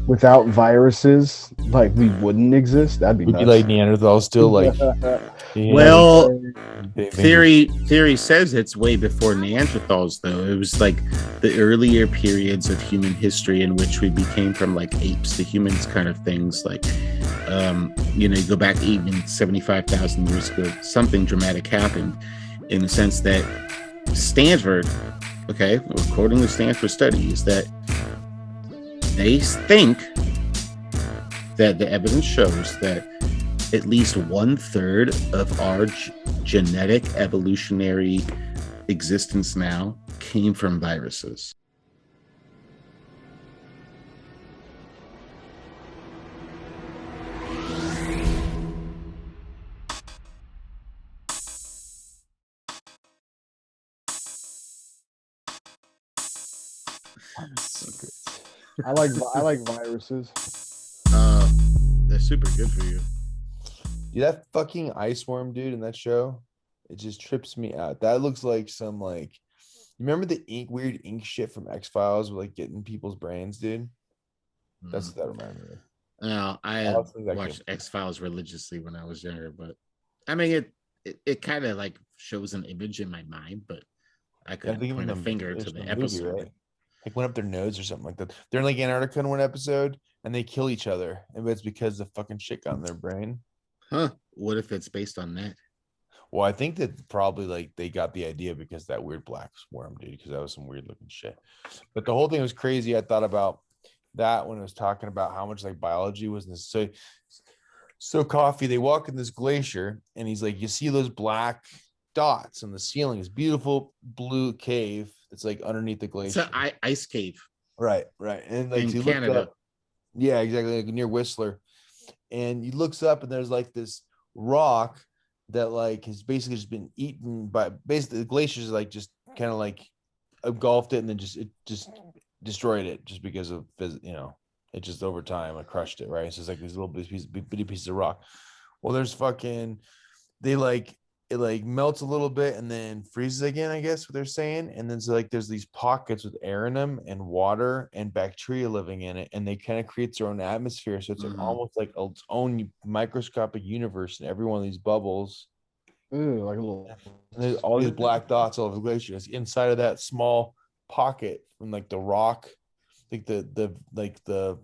without viruses, like we wouldn't exist. That'd be Would be nuts. like Neanderthals still like That'd be Well, they think theory says it's way before Neanderthals, though. It was like the earlier periods of human history in which we became from like apes to humans, kind of things. Like, you go back even 75,000 years ago, something dramatic happened in the sense that Stanford, okay, according to Stanford studies, that they think that the evidence shows that at least 1/3 of our genetic evolutionary existence now came from viruses. I like viruses. They're super good for you. Dude, that fucking ice worm dude in that show, it just trips me out. That looks like some like, remember the weird ink shit from X-Files with like getting people's brains, dude? That's what that reminded me of. Now, I watched X-Files religiously when I was younger, but I mean it kind of like shows an image in my mind, but I couldn't point a finger to the episode. Movie, right? Like went up their nose or something like that. They're in like Antarctica in one episode and they kill each other. And it's because the fucking shit got in their brain. Huh? What if it's based on that? Well, I think that probably like they got the idea because that weird black worm, dude, because that was some weird looking shit. But the whole thing was crazy. I thought about that when it was talking about how much like biology was in this. So Coffee, they walk in this glacier and he's like, you see those black dots on the ceiling, this beautiful blue cave that's like underneath the glacier. It's an ice cave. Right. And like in he Canada. Looks up, yeah, exactly, like near Whistler. And he looks up and there's like this rock that like has basically just been eaten by basically the glaciers, like just kind of like engulfed it and then just destroyed it just because of it just over time I crushed it, right? So it's like these little bitty pieces of rock. Well, there's fucking it like melts a little bit and then freezes again, I guess what they're saying. And then so like there's these pockets with air in them and water and bacteria living in it, and they kind of create their own atmosphere. So it's like almost like its own microscopic universe in every one of these bubbles. Ooh, like a little. And there's all these black dots all over the glacier. It's inside of that small pocket from like the rock, like the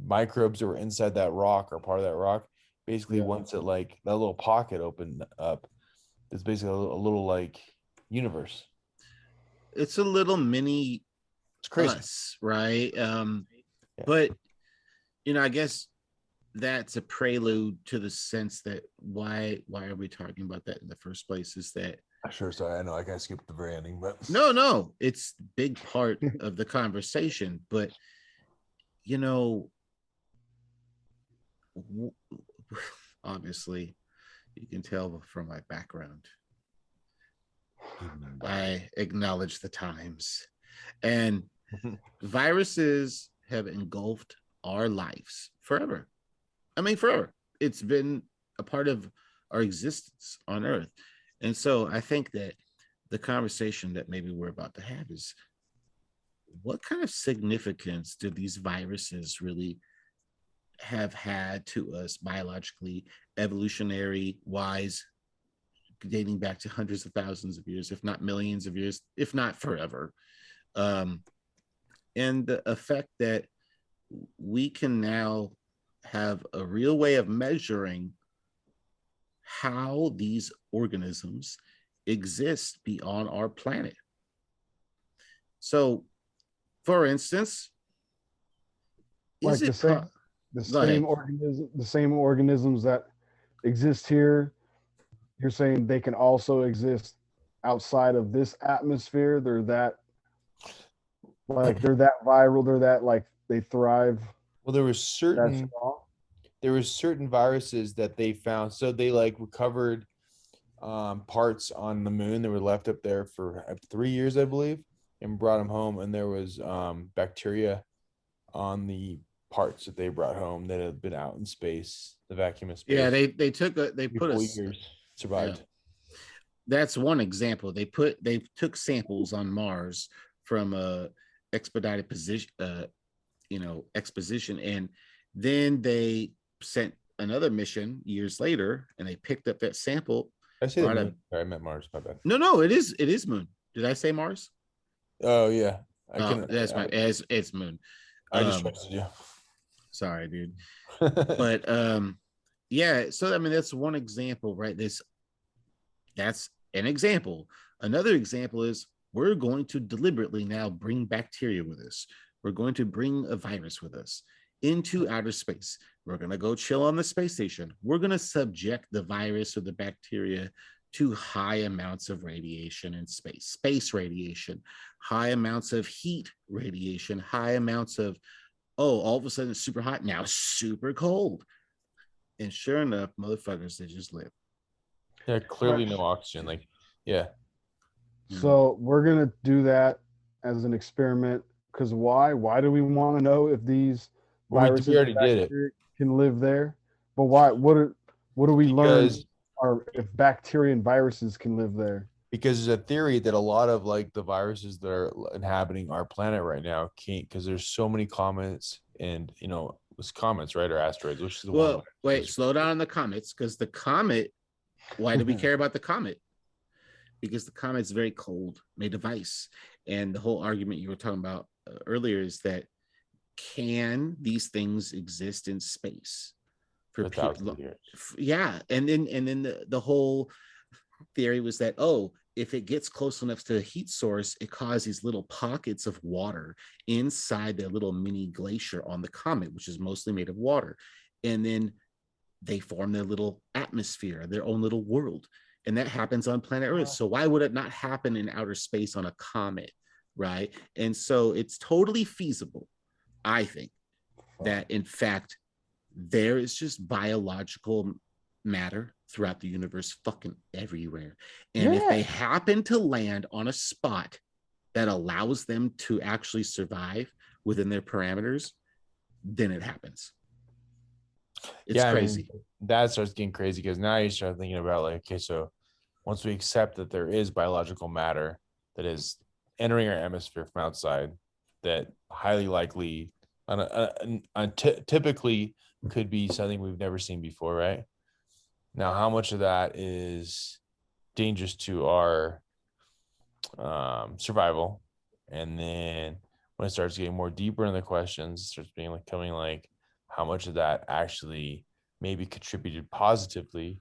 microbes that were inside that rock or part of that rock. Basically, once it like that little pocket opened up, it's basically a little like universe. It's a little mini It's crazy. us, right? But I guess that's a prelude to the sense that why are we talking about that in the first place? Is that sure? Sorry, I know I kind of skipped the very ending, but no, it's a big part of the conversation. But obviously, you can tell from my background, I acknowledge the times, and viruses have engulfed our lives forever. I mean, forever. It's been a part of our existence on Earth. And so I think that the conversation that maybe we're about to have is, what kind of significance do these viruses really have had to us biologically, evolutionary wise, dating back to hundreds of thousands of years, if not millions of years, if not forever? And the effect that we can now have a real way of measuring how these organisms exist beyond our planet. So, for instance, like the same organisms that exist here, you're saying they can also exist outside of this atmosphere? They're that viral, they're that like they thrive. Well, there were certain viruses that they found. So they like recovered parts on the moon that were left up there for 3 years, I believe, and brought them home. And there was bacteria on the parts that they brought home that had been out in space, the vacuum of space. Yeah, they put us years survived. Yeah. That's one example. They took samples on Mars from expedited exposition. And then they sent another mission years later, and they picked up that sample. I say the moon. Sorry, I meant Mars. My bad. No, it is Moon. Did I say Mars? Oh yeah, it's Moon. I just trusted you. Sorry, dude. But yeah. So I mean, that's one example, right? That's an example. Another example is we're going to deliberately now bring bacteria with us. We're going to bring a virus with us into outer space. We're going to go chill on the space station. We're going to subject the virus or the bacteria to high amounts of radiation in space radiation, high amounts of heat radiation, high amounts of, all of a sudden it's super hot, now super cold. And sure enough, motherfuckers, they just live. Yeah, clearly no oxygen. Like, yeah. So we're going to do that as an experiment. Because why? Why do we want to know if these viruses we already did it. can live there? But why? What do we learn? Or if bacteria and viruses can live there? Because there's a theory that a lot of like the viruses that are inhabiting our planet right now can't, because there's so many comets and it's comets, right, or asteroids, which is the one. Wait, slow down on the comets, because the comet. Why do we care about the comet? Because the comet's very cold, made of ice, and the whole argument you were talking about earlier is that can these things exist in space for people? Yeah, and then the whole theory was that if it gets close enough to the heat source, it causes these little pockets of water inside the little mini glacier on the comet, which is mostly made of water, and then they form their little atmosphere, their own little world. And that happens on planet Earth. So why would it not happen in outer space on a comet, right? And so it's totally feasible, I think, that in fact, there is just biological matter throughout the universe fucking everywhere. And if they happen to land on a spot that allows them to actually survive within their parameters, then it happens. It's crazy. I mean, that starts getting crazy because now you start thinking about like, okay, so once we accept that there is biological matter that is entering our atmosphere from outside, that highly likely, typically could be something we've never seen before, right? Now, how much of that is dangerous to our survival? And then when it starts getting more deeper in the questions, it starts being like coming like, how much of that actually maybe contributed positively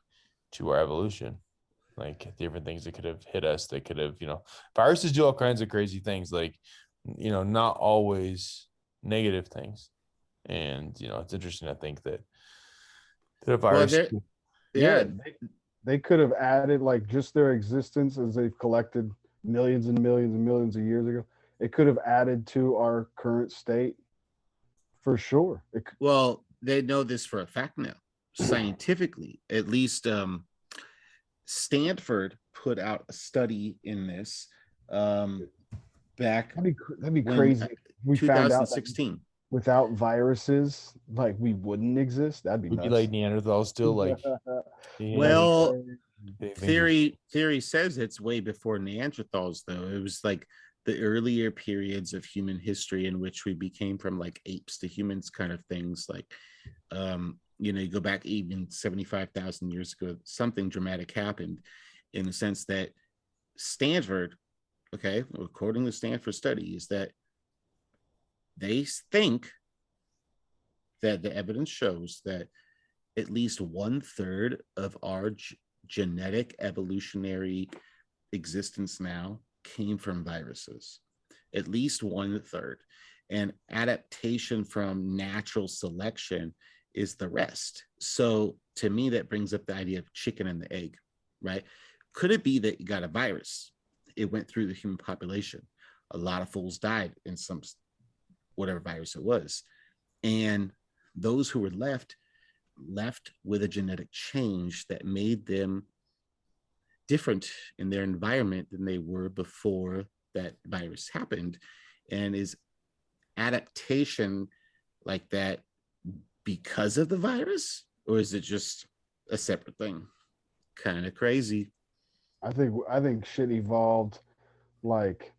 to our evolution? Like different things that could have hit us, that could have, viruses do all kinds of crazy things, like, not always negative things. And, it's interesting to think that a virus. They could have added like just their existence as they've collected millions and millions and millions of years ago. It could have added to our current state. For sure. Well, they know this for a fact now. Scientifically, at least Stanford put out a study in this back. That'd be crazy. We 2016. Found out without viruses, like we wouldn't exist. That'd be nuts. Be like Neanderthals still, like. Well, theory says it's way before Neanderthals, though. It was like the earlier periods of human history in which we became from like apes to humans kind of things. Like, you go back even 75,000 years ago, something dramatic happened in the sense that Stanford, according to Stanford study, is that they think that the evidence shows that at least 1/3 of our genetic evolutionary existence now came from viruses, at least 1/3, and adaptation from natural selection is the rest. So to me, that brings up the idea of chicken and the egg, right? Could it be that you got a virus? It went through the human population. A lot of fools died in some, whatever virus it was. And those who were left with a genetic change that made them different in their environment than they were before that virus happened. And is adaptation like that because of the virus, or is it just a separate thing? Kind of crazy. I think shit evolved like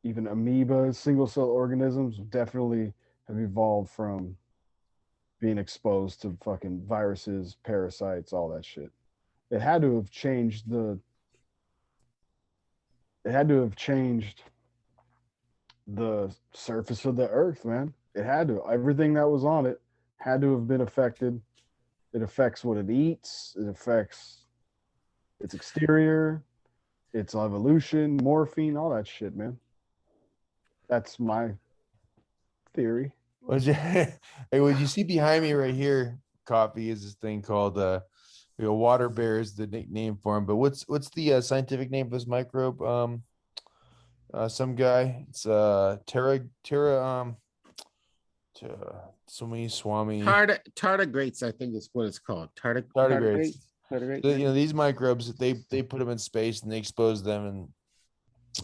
even amoeba, single cell organisms definitely have evolved from being exposed to fucking viruses, parasites, all that shit. It had to have changed the it had to have changed the surface of the earth, man. It had to. Everything that was on it had to have been affected. It affects what it eats, it affects its exterior, its evolution, morphine, all that shit, man. That's my theory. Hey, what you see behind me right here, Coffee, is this thing called water bear is the nickname for him. But what's the scientific name of this microbe? Some guy, it's Swami. Tardigrades, I think is what it's called. Tardigrades. Tardigrades. These microbes, they put them in space and they exposed them,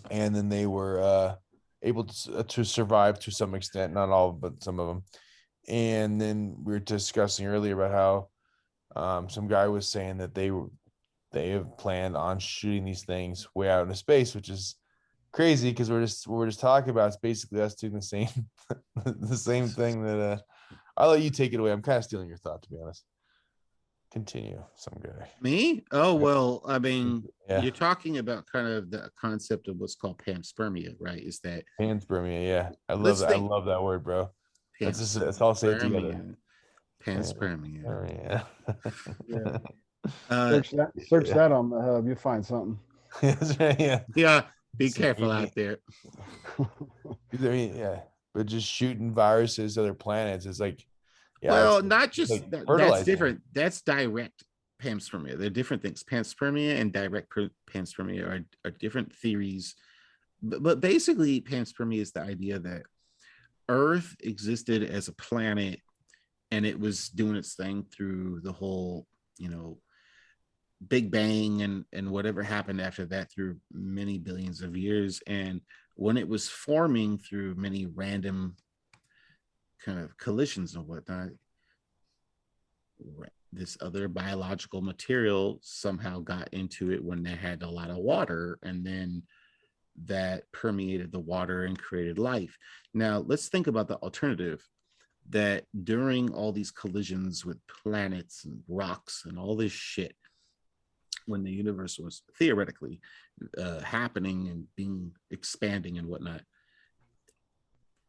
and then they were able to survive to some extent, not all, but some of them. And then we were discussing earlier about how some guy was saying that they have planned on shooting these things way out into space, which is crazy because we're just talking about it's basically us doing the same the same thing that I'll let you take it away. I'm kind of stealing your thought, to be honest. Continue, some guy. Me? Oh, well, I mean, Yeah. you're talking about kind of the concept of what's called panspermia, right? Is that Panspermia? Yeah, I love that. I love that word, bro. That's all say it together. Panspermia. Yeah. Search that on the hub. You'll find something. That's right, yeah. Yeah. Be careful out there. I mean, yeah, but just shooting viruses to other planets is like, yeah. Well, not just like that's different. That's direct panspermia. They're different things. Panspermia and direct panspermia are different theories. But basically, panspermia is the idea that Earth existed as a planet and it was doing its thing through the whole, Big Bang and whatever happened after that through many billions of years. And when it was forming through many random kind of collisions and whatnot, this other biological material somehow got into it when they had a lot of water, and then that permeated the water and created life. Now, let's think about the alternative, that during all these collisions with planets and rocks and all this shit, when the universe was theoretically happening and expanding and whatnot,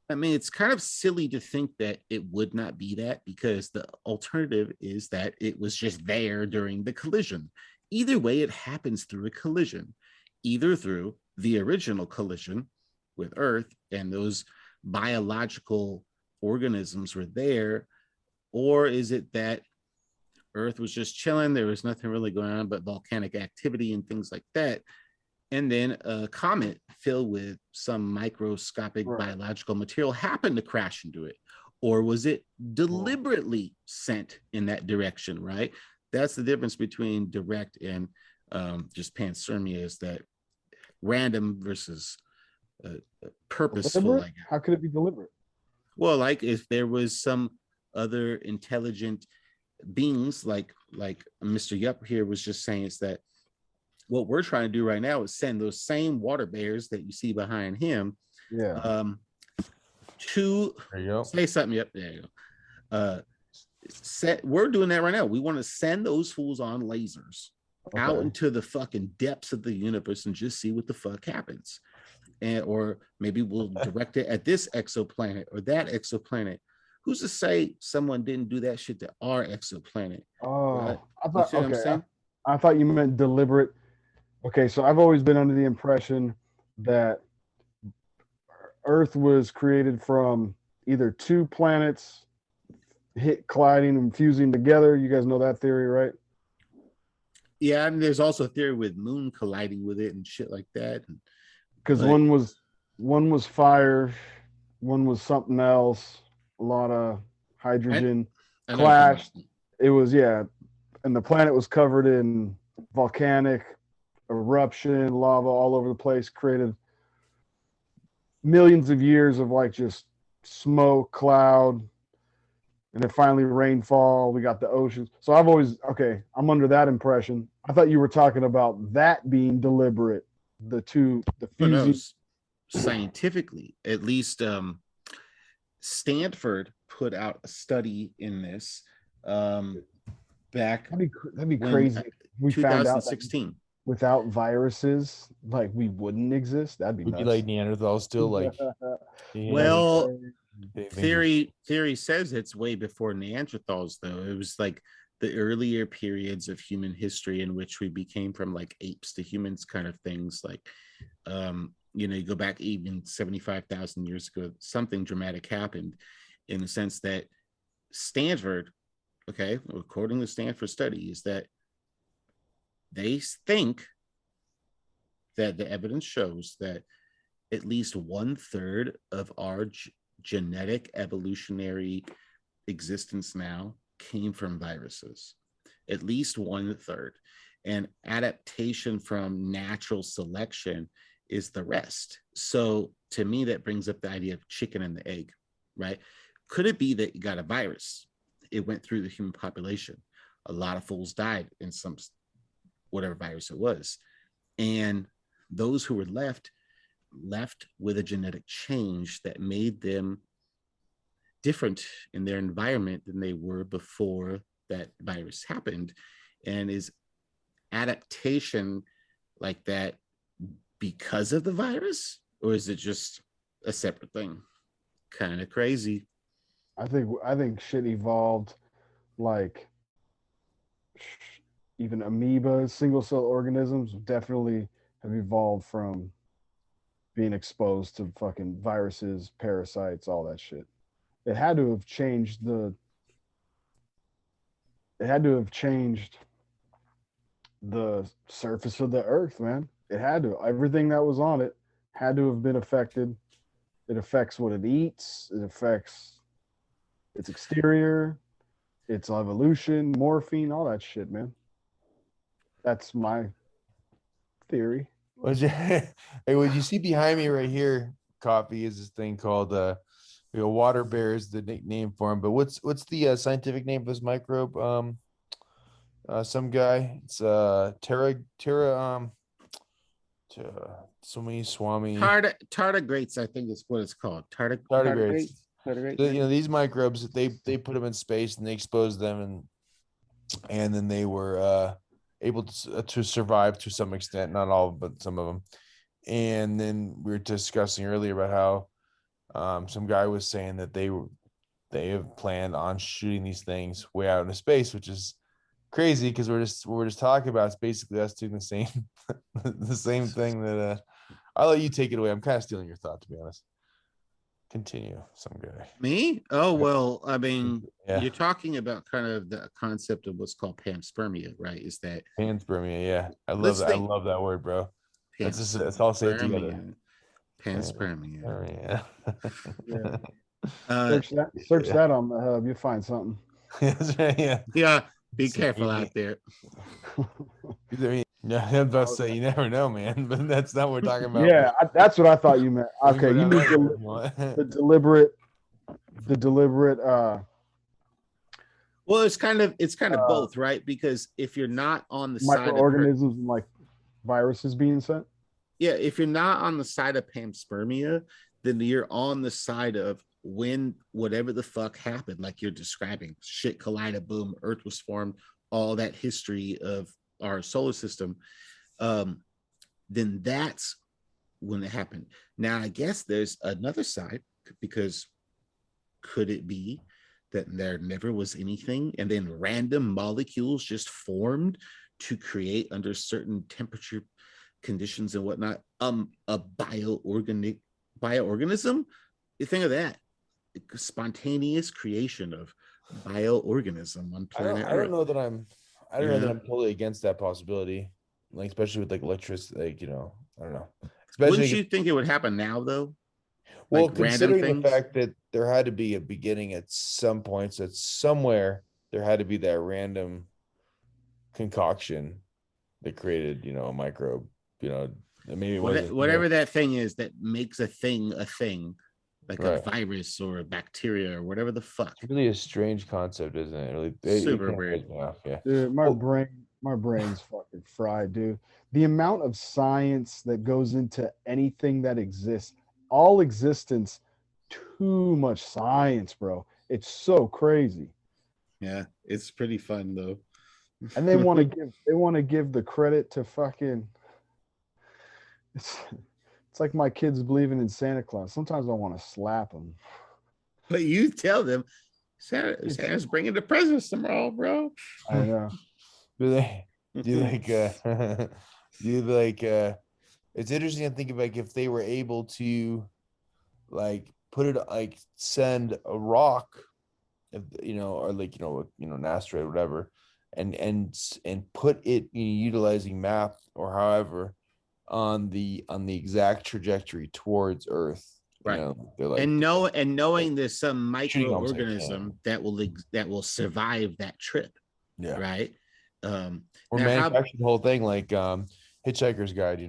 I mean, it's kind of silly to think that it would not be that, because the alternative is that it was just there during the collision. Either way, it happens through a collision, either through the original collision with Earth and those biological organisms were there, or is it that Earth was just chilling, there was nothing really going on but volcanic activity and things like that, and then a comet filled with some microscopic biological material happened to crash into it? Or was it deliberately sent in that direction, right? That's the difference between direct and just panspermia, is that random versus purposeful. How could it be deliberate? Well, like if there was some other intelligent beings, like Mr. Yup here was just saying, is that what we're trying to do right now is send those same water bears that you see behind him, to say something. Yep, there you go. We're doing that right now. We want to send those fools on lasers out into the fucking depths of the universe and just see what the fuck happens. Or maybe we'll direct it at this exoplanet or that exoplanet. Who's to say someone didn't do that shit to our exoplanet? Oh, right? I thought you meant deliberate. Okay, so I've always been under the impression that Earth was created from either two planets colliding and fusing together. You guys know that theory, right? Yeah, and there's also a theory with moon colliding with it and shit like that. Because one was fire, one was something else. A lot of hydrogen clashed. It was, and the planet was covered in volcanic eruption, lava all over the place, created millions of years of like just smoke, cloud, and then finally rainfall. We got the oceans. So I'm under that impression. I thought you were talking about that being deliberate. The fusing. scientifically, at least Stanford put out a study in this back That'd be when crazy. We found out that 2016. without viruses, like we wouldn't exist. That'd be Would be nuts. like Neanderthal still like Well, they theory says it's way before Neanderthals, though. It was like the earlier periods of human history in which we became from like apes to humans kind of things. Like, you go back even 75,000 years ago, something dramatic happened in the sense that Stanford, okay, according to Stanford study, is that they think that the evidence shows that at least 1/3 of our genetic evolutionary existence now came from viruses. At least 1/3. And adaptation from natural selection is the rest. So to me, that brings up the idea of chicken and the egg, right? Could it be that you got a virus? It went through the human population. A lot of fools died in some whatever virus it was. And those who were left with a genetic change that made them different in their environment than they were before that virus happened. And is adaptation like that because of the virus, or is it just a separate thing? Kind of crazy. I think shit evolved like even amoeba, single cell organisms definitely have evolved from being exposed to fucking viruses, parasites, all that shit. It had to have changed the surface of the earth, man. It had to. Everything that was on it had to have been affected. It affects what it eats, it affects its exterior, its evolution, morphine, all that shit, man. That's my theory. hey, what you see behind me right here, Coffee, is this thing called water bear is the nickname for him. But what's the scientific name of this microbe? Some guy, it's Swami tardigrades, I think is what it's called. Tardigrades. So, these microbes, they put them in space and they exposed them, and then they were able to survive to some extent, not all, but some of them. And then we were discussing earlier about how some guy was saying that they have planned on shooting these things way out into space, which is crazy because we're just talking about it's basically us doing the same the same thing that I'll let you take it away. I'm kind of stealing your thought, to be honest. Continue, some guy. Me? Oh, well, I mean, yeah. You're talking about kind of the concept of what's called panspermia, right? Is that panspermia? Yeah, I love that. I love that word, bro. Let's all say it together. Panspermia. Yeah. Search that on the hub. You'll find something. Yeah. Be careful out there. Yeah, I'm about to say you never know, man. But that's not what we're talking about. Yeah, that's what I thought you meant. Okay, you mean the deliberate. Well, it's kind of both, right? Because if you're not on the side of microorganisms like viruses being sent. Yeah, if you're not on the side of panspermia, then you're on the side of when whatever the fuck happened, like you're describing, shit collided, boom, Earth was formed, all that history of our solar system, then that's when it happened. Now, I guess there's another side, because could it be that there never was anything and then random molecules just formed to create under certain temperature conditions and whatnot a bioorganism? You think of that, spontaneous creation of bioorganism on planet Earth. I don't know that I'm totally against that possibility, like especially with like electricity, like I don't know. Especially, wouldn't you think it would happen now though? Well, like considering the fact that there had to be a beginning at some points, that somewhere there had to be that random concoction that created, a microbe, maybe whatever that thing is that makes a thing, like a virus or a bacteria or whatever the fuck. It's really a strange concept, isn't it? Really, super weird. Yeah. Dude, my brain's fucking fried, dude. The amount of science that goes into anything that exists all existence too much science, bro. It's so crazy. Yeah, it's pretty fun though. And they want to give the credit to fucking it's like my kids believing in Santa Claus. Sometimes I want to slap them. But you tell them Santa's bringing the presents tomorrow, bro. I know. Do they do you like do you like it's interesting to think of like if they were able to like put it like send a rock, if you know, or like an asteroid, whatever, and put it, utilizing math or however on the exact trajectory towards Earth. Right. They're like, and knowing there's some shooting almost like microorganism that will survive that trip. yeah, Right. or now manufacture the whole thing like Hitchhiker's Guide,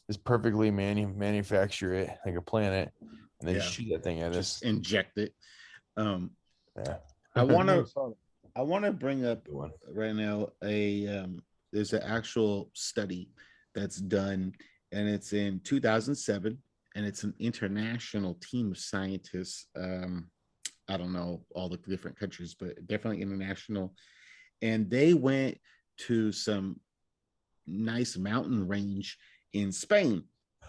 just perfectly manufacture it like a planet and then Yeah. shoot that thing at just us. inject it. Yeah. I want Never to saw that. I want to bring up Good one. right now there's an actual study that's done, and it's in 2007, and it's an international team of scientists. I don't know all the different countries, but definitely international. And they went to some nice mountain range in Spain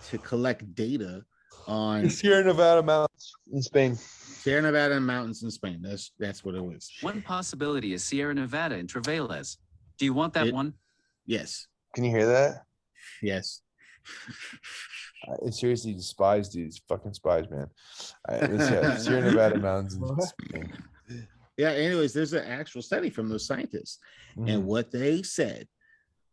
to collect data on The Sierra Nevada mountains in Spain. Sierra Nevada mountains in Spain. That's what it was. One possibility is Sierra Nevada in Travailes. Do you want that one? Yes. Can you hear that? Yes. I seriously despise these fucking spies, man. Sierra Nevada mountains in Spain. Yeah. Anyways, there's an actual study from those scientists, and what they said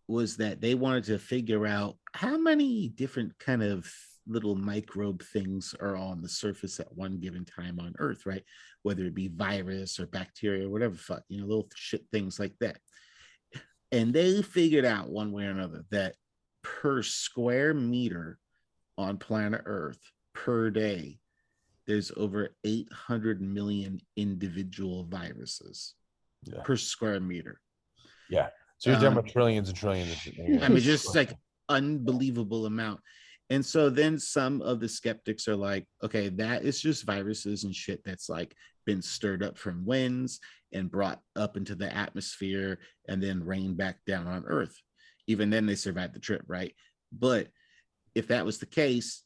was that they wanted to figure out how many different kind of little microbe things are on the surface at one given time on Earth, right? Whether it be virus or bacteria or whatever fuck, little shit things like that. And they figured out one way or another that per square meter on planet Earth per day, there's over 800 million individual viruses per square meter. Yeah. So you're talking about trillions and trillions. I mean, just like unbelievable amount. And so then some of the skeptics are like, okay, that is just viruses and shit that's like been stirred up from winds and brought up into the atmosphere and then rained back down on Earth. Even then they survived the trip, right? But if that was the case,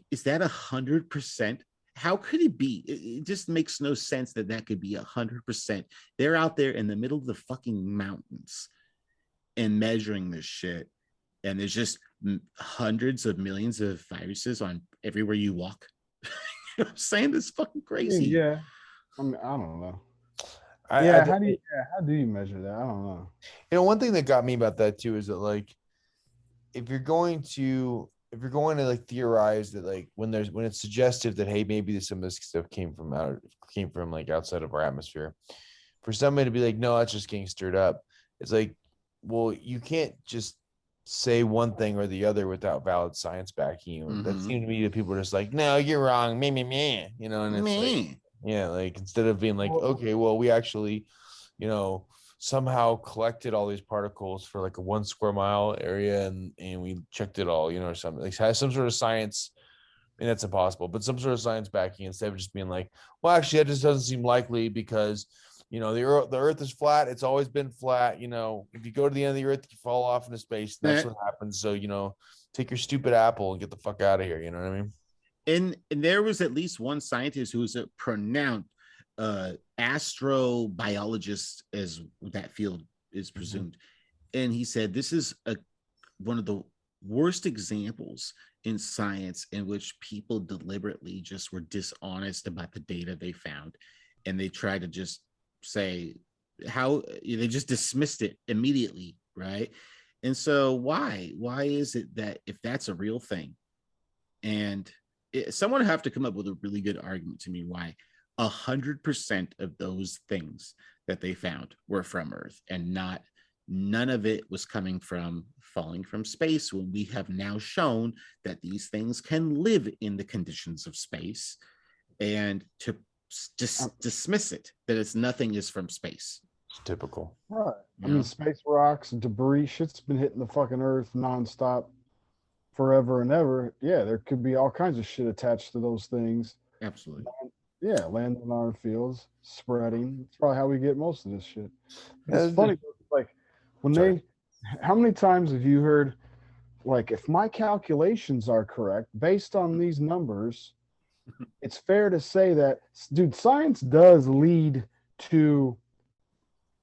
is that 100%? How could it be? It just makes no sense that could be 100%. They're out there in the middle of the fucking mountains and measuring this shit, and there's just hundreds of millions of viruses on everywhere you walk. You know what I'm saying? It's fucking crazy. Yeah. I mean, I don't know. How do you measure that? I don't know. One thing that got me about that too is that like if you're going to like theorize that like when it's suggestive that hey maybe some of this stuff came from like outside of our atmosphere, for somebody to be like no that's just getting stirred up, it's like, well, you can't just say one thing or the other without valid science backing you. That seemed to me that people are just like no you're wrong, me, and it's like yeah, like instead of being like okay well we actually somehow collected all these particles for like a 1 square mile area and we checked it all, or something like has some sort of science. I mean, that's impossible, but some sort of science backing instead of just being like, well, actually, that just doesn't seem likely because, the earth is flat. It's always been flat. If you go to the end of the earth, you fall off into space. That's what happens. So, take your stupid apple and get the fuck out of here. You know what I mean? And there was at least one scientist who was a pronounced astrobiologist, as that field is presumed, and he said this is one of the worst examples in science in which people deliberately just were dishonest about the data they found, and they tried to just say how they just dismissed it immediately, right? And so why is it that if that's a real thing, and someone have to come up with a really good argument to me why 100% of those things that they found were from Earth, and none of it was coming from falling from space, when we have now shown that these things can live in the conditions of space, and to just dismiss it that nothing is from space. It's typical, right? I mean, space rocks and debris, shit's been hitting the fucking Earth nonstop forever and ever, yeah, there could be all kinds of shit attached to those things. Absolutely. Yeah, landing on our fields, spreading. That's probably how we get most of this shit. But Yeah, it's funny, like when Sorry. how many times have you heard, like, if my calculations are correct, based on these numbers, it's fair to say that, dude, science does lead to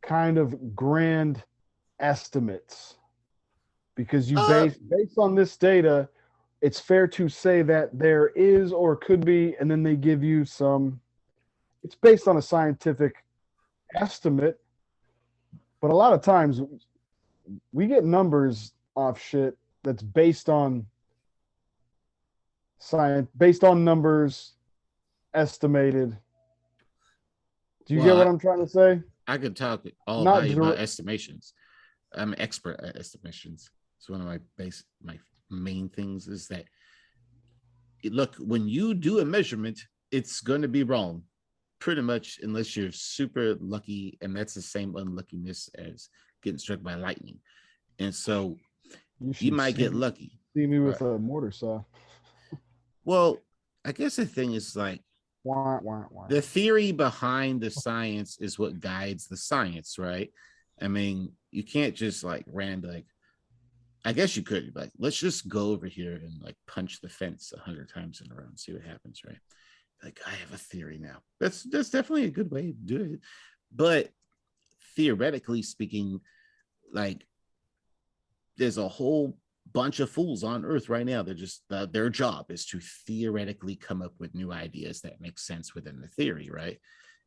kind of grand estimates because you based on this data, it's fair to say that there is or could be, and then they give you some, it's based on a scientific estimate, but a lot of times we get numbers off shit that's based on science, based on numbers estimated. Do you get what I'm trying to say? I could talk all Not day about direct. estimations. I'm an expert at estimations. It's one of my main things is that, look, when you do a measurement, it's going to be wrong, pretty much, unless you're super lucky, and that's the same unluckiness as getting struck by lightning. And so you might get lucky. See me with a mortar saw. Well, I guess the thing is, like, Wah, wah, wah. the theory behind the science is what guides the science, right? I mean, you can't just like like, I guess you could, like, let's just go over here and like punch the fence 100 times in a row and see what happens, right? Like, I have a theory now. That's definitely a good way to do it. But theoretically speaking, like, there's a whole bunch of fools on Earth right now. They're just their job is to theoretically come up with new ideas that make sense within the theory, right?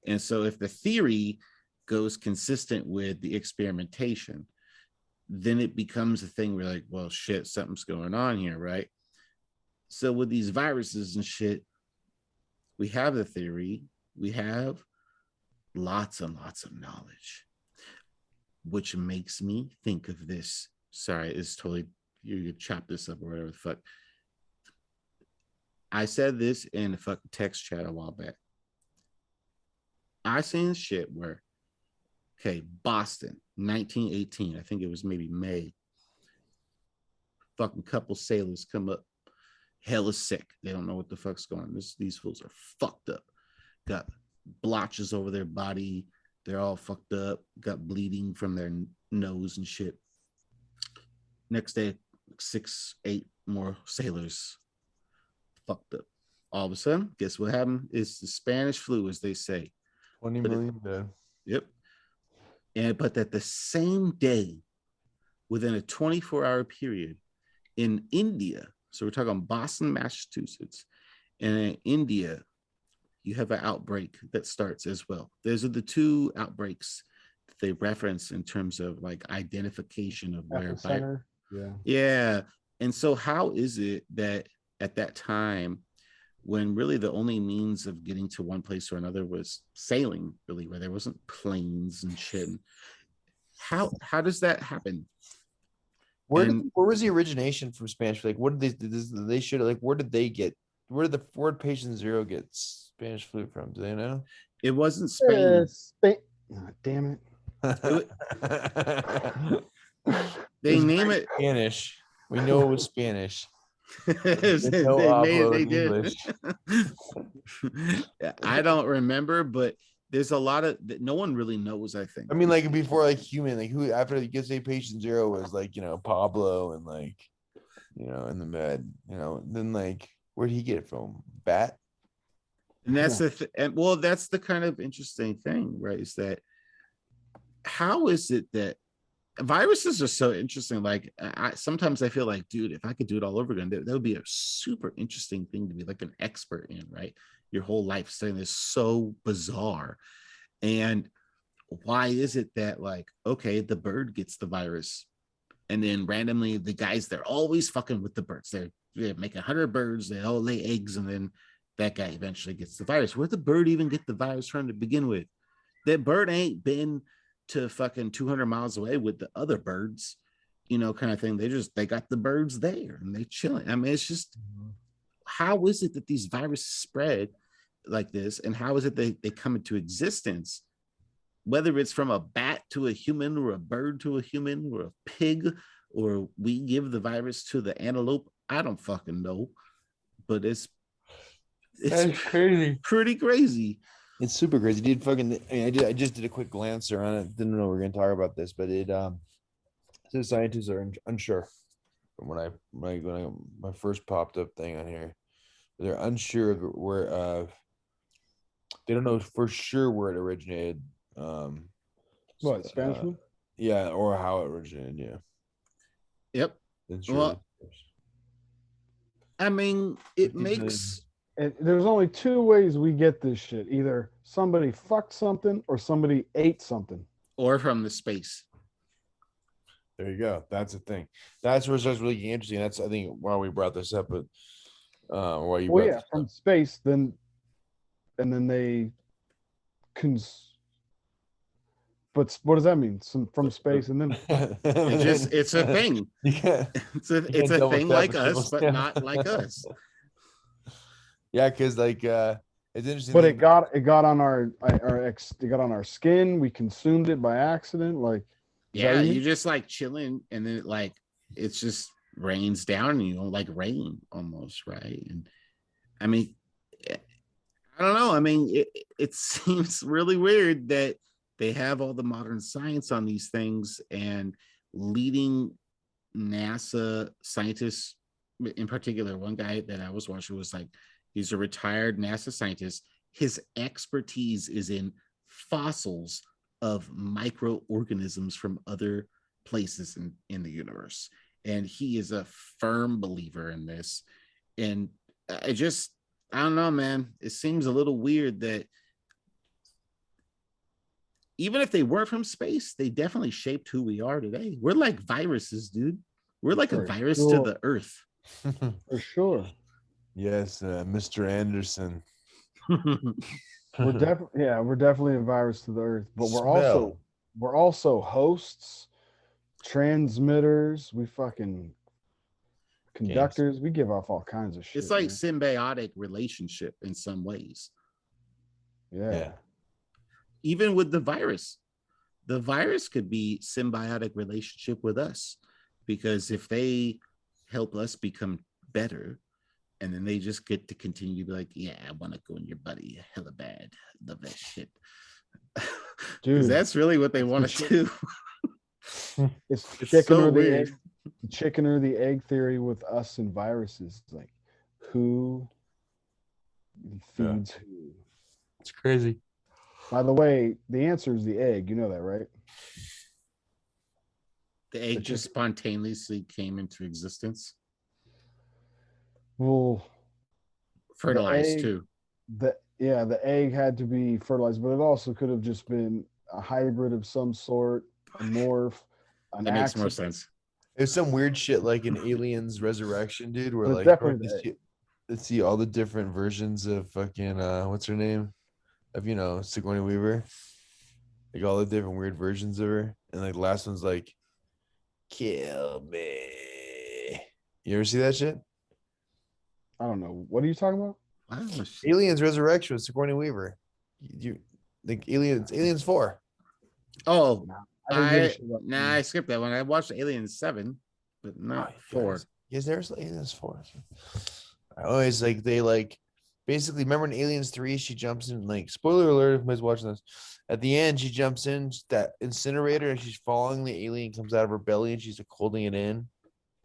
And so if the theory goes consistent with the experimentation, then it becomes a thing where, like, well, shit, something's going on here, right? So with these viruses and shit, we have the theory, we have lots and lots of knowledge, which makes me think of this. Sorry, it's totally, you chop this up or whatever the fuck. I said this in the fucking text chat a while back. I seen shit where, okay, Boston, 1918, I think it was maybe May. Fucking couple sailors come up, hella sick. They don't know what the fuck's going on. These fools are fucked up. Got blotches over their body. They're all fucked up. Got bleeding from their nose and shit. Next day, 6, 8 more sailors fucked up. All of a sudden, guess what happened? It's the Spanish flu, as they say. 20 million dead. Yep. But at the same day, within a 24-hour period in India, so we're talking Boston, Massachusetts, and in India, you have an outbreak that starts as well. Those are the two outbreaks that they reference in terms of like identification of where. Yeah. And so how is it that at that time, when really the only means of getting to one place or another was sailing, really, where there wasn't planes and shit, how does that happen? Where was the origination from Spanish? Like, what did they should like? Where did they get? Where did patient zero get Spanish flu from? Do they know? It wasn't Spain. Spain. Oh, damn it. They name it Spanish. We know it was Spanish. They did. I don't remember, but there's a lot of that no one really knows, I think. I mean, like before, like human, like who after you get say patient zero was like, you know, Pablo and like, you know, in the med, you know, then like where'd he get it from? Bat? And that's well, that's the kind of interesting thing, right? Is that how is it that viruses are so interesting? Like, sometimes I feel like, dude, if I could do it all over again, that would be a super interesting thing to be like an expert in, right? Your whole life studying is so bizarre. And why is it that, like, okay, the bird gets the virus, and then randomly the guys, they're always fucking with the birds. They make 100 birds, they all lay eggs, and then that guy eventually gets the virus. Where'd the bird even get the virus from to begin with? That bird ain't been to fucking 200 miles away with the other birds, you know, kind of thing. They got the birds there and they chilling. I mean, it's just, how is it that these viruses spread like this? And how is it they come into existence? Whether it's from a bat to a human or a bird to a human or a pig, or we give the virus to the antelope, I don't fucking know, but it's crazy. pretty crazy. It's super crazy, dude. Fucking, I just did a quick glance around it. Didn't know we were gonna talk about this, but it says scientists are unsure. From when my first popped up thing on here, they're unsure of where they don't know for sure where it originated. What, Spanish flu? Yeah, or how it originated. Yeah. Yep. Well, I mean, it makes. And there's only two ways we get this shit. Either somebody fucked something or somebody ate something. Or from the space. There you go. That's the thing. That's where it starts really getting interesting. That's, I think, why we brought this up. But why you Well, brought yeah, this from up. space, then they but what does that mean? From space and then It's a thing. It's a thing like us, but not like us. Yeah, because like it's interesting. But it got on it got on our skin. We consumed it by accident. Like, yeah, you just like chilling, and then it's just rains down, and you don't like rain almost, right? And I mean, I don't know. I mean, it seems really weird that they have all the modern science on these things, and leading NASA scientists in particular, one guy that I was watching was like, he's a retired NASA scientist. His expertise is in fossils of microorganisms from other places in the universe. And he is a firm believer in this. And I don't know, man. It seems a little weird that even if they weren't from space, they definitely shaped who we are today. We're like viruses, dude. We're like a virus to the earth. For sure. Yes, Mr. Anderson. We're definitely a virus to the earth, but we're also hosts, transmitters, we fucking conductors. We give off all kinds of shit. It's like symbiotic relationship in some ways. Yeah. Even with the virus could be symbiotic relationship with us, because if they help us become better, and then they just get to continue to be like, yeah, I want to go in your buddy, hella bad, love that shit. Dude, that's really what they want to do. It's chicken so or the egg, chicken or the egg theory with us and viruses. Like, who feeds who? It's crazy. By the way, the answer is the egg. You know that, right? The egg just spontaneously came into existence. Well, fertilized too. The egg had to be fertilized, but it also could have just been a hybrid of some sort, a morph. That makes more sense. There's some weird shit like in Aliens Resurrection, dude, where like let's see all the different versions of fucking what's her name? Of Sigourney Weaver. Like all the different weird versions of her. And like the last one's like, kill me. You ever see that shit? I don't know. What are you talking about? Aliens Resurrection with Sigourney Weaver. You think Aliens 4. Oh, I skipped that one. I watched Aliens 7, but not 4. Yes, there's Aliens 4. I always like they like basically remember in Aliens 3, she jumps in, like, spoiler alert if anybody's watching this. At the end, she jumps in that incinerator and she's falling, the alien comes out of her belly and she's like holding it in,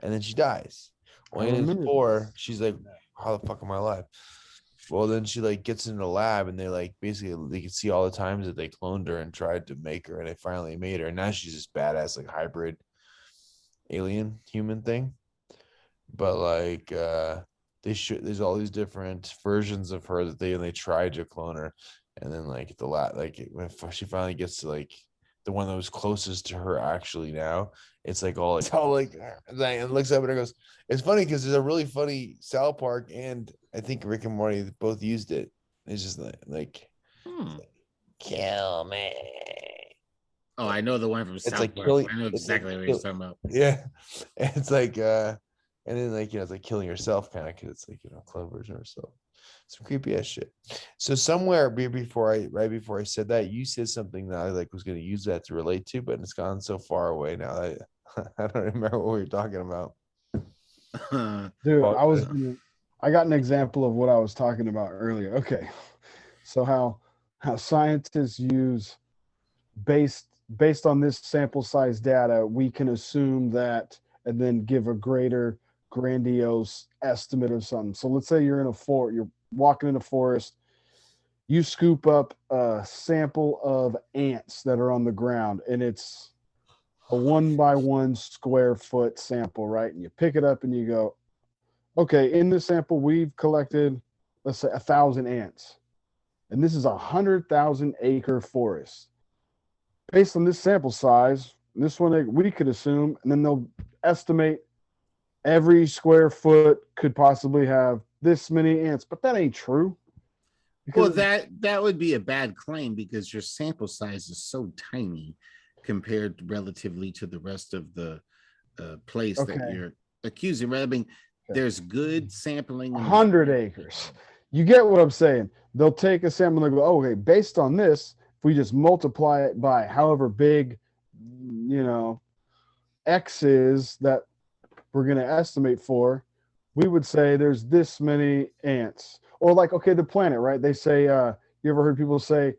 and then she dies. Well, in 4, she's like, how the fuck am I alive? Well, then she like gets in the lab and they like basically they can see all the times that they cloned her and tried to make her, and they finally made her, and now she's this badass like hybrid alien human thing. But like there's all these different versions of her that they tried to clone her, and then like when she finally gets to like the one that was closest to her actually now, it's all like and looks up at her and goes, it's funny because there's a really funny South Park and I think Rick and Morty both used it. It's just like kill me. Oh, I know the one from South Park. I know exactly what you're talking about. Yeah. It's like and then like it's like killing yourself kind of, because it's like clone version of herself. Some creepy ass shit. So somewhere right before I said that, you said something that I like was going to use that to relate to, but it's gone so far away now. I don't remember what we were talking about. Dude, Well, I got an example of what I was talking about earlier. Okay. So how scientists use based on this sample size data, we can assume that and then give a greater grandiose estimate of something. So let's say you're walking in a forest, you scoop up a sample of ants that are on the ground, and it's a 1 by 1 square foot sample, right? And you pick it up and you go, okay, in this sample, we've collected, let's say, 1,000 ants. And this is 100,000 acre forest. Based on this sample size, this one we could assume, and then they'll estimate every square foot could possibly have this many ants, but that ain't true. Well, that would be a bad claim because your sample size is so tiny compared relatively to the rest of the place that you're accusing. Right? I mean, there's good sampling. 100 acres. You get what I'm saying? They'll take a sample and they go, oh, okay, based on this, if we just multiply it by however big, X is that we're going to estimate for, we would say there's this many ants. Or like, okay, the planet, right? They say, you ever heard people say,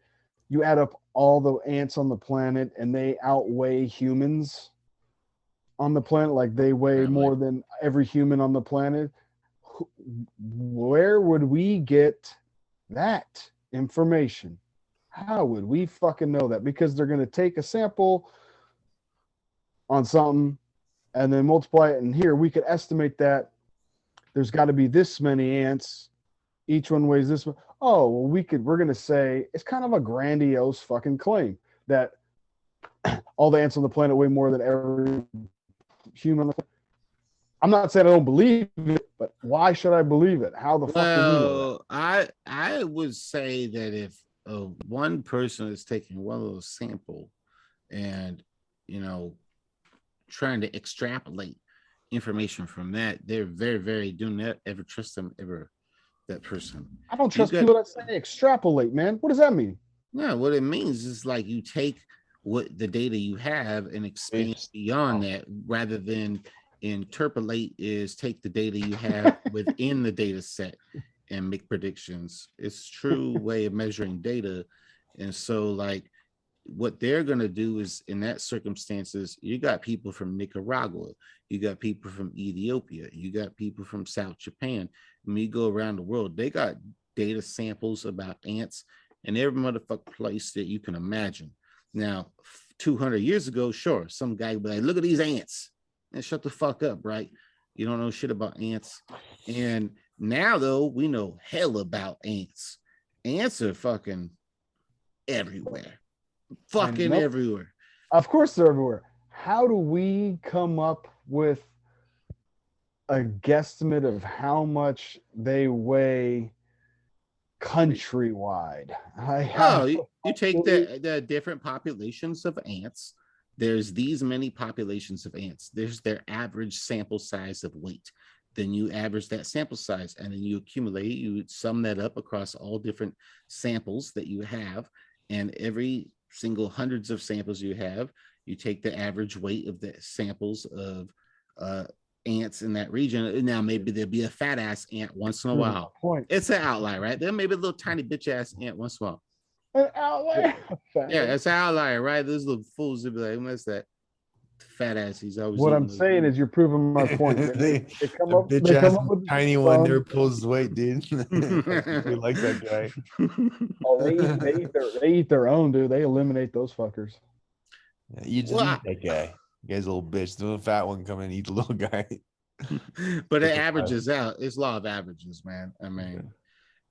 you add up all the ants on the planet and they outweigh humans on the planet, like they weigh more than every human on the planet. Where would we get that information? How would we fucking know that? Because they're going to take a sample on something and then multiply it. And here we could estimate that there's got to be this many ants. Each one weighs this one. Oh, well, we're going to say it's kind of a grandiose fucking claim that all the ants on the planet weigh more than every human on the planet. I'm not saying I don't believe it, but why should I believe it? How the fuck do we know that? I would say that if one person is taking one of those sample and trying to extrapolate information from that, they're very, very do not ever trust them ever. That person. I don't trust people that say extrapolate, man. What does that mean? Yeah, what it means is like you take what the data you have and expand beyond that, rather than interpolate is take the data you have within the data set and make predictions. It's true way of measuring data. And so like what they're going to do is in that circumstances, you got people from Nicaragua, you got people from Ethiopia, you got people from South Japan. When you go around the world, they got data samples about ants in every motherfucking place that you can imagine. Now, 200 years ago, sure, some guy would be like, look at these ants. And shut the fuck up, right? You don't know shit about ants. And now, though, we know hell about ants. Ants are fucking everywhere. Fucking everywhere. Of course they're everywhere. How do we come up with a guesstimate of how much they weigh countrywide? You take the different populations of ants. There's these many populations of ants. There's their average sample size of weight. Then you average that sample size and then you accumulate, you sum that up across all different samples that you have. And every single hundreds of samples you have, you take the average weight of the samples of ants in that region. Now, maybe there'll be a fat ass ant once in a while. It's an outlier, right? There may be a little tiny bitch ass ant once in a while. An outlier? Yeah, it's an outlier, right? Those little fools will be like, what's that? Fat ass. He's always. What I'm saying is, you're proving my point. they come up with tiny one there pulls his weight, dude. Who likes that guy? Oh, they eat their own, dude. They eliminate those fuckers. Yeah, you just eat that guy. You guy's a little bitch. The fat one come in and eat the little guy. But it averages out. It's law of averages, man. I mean,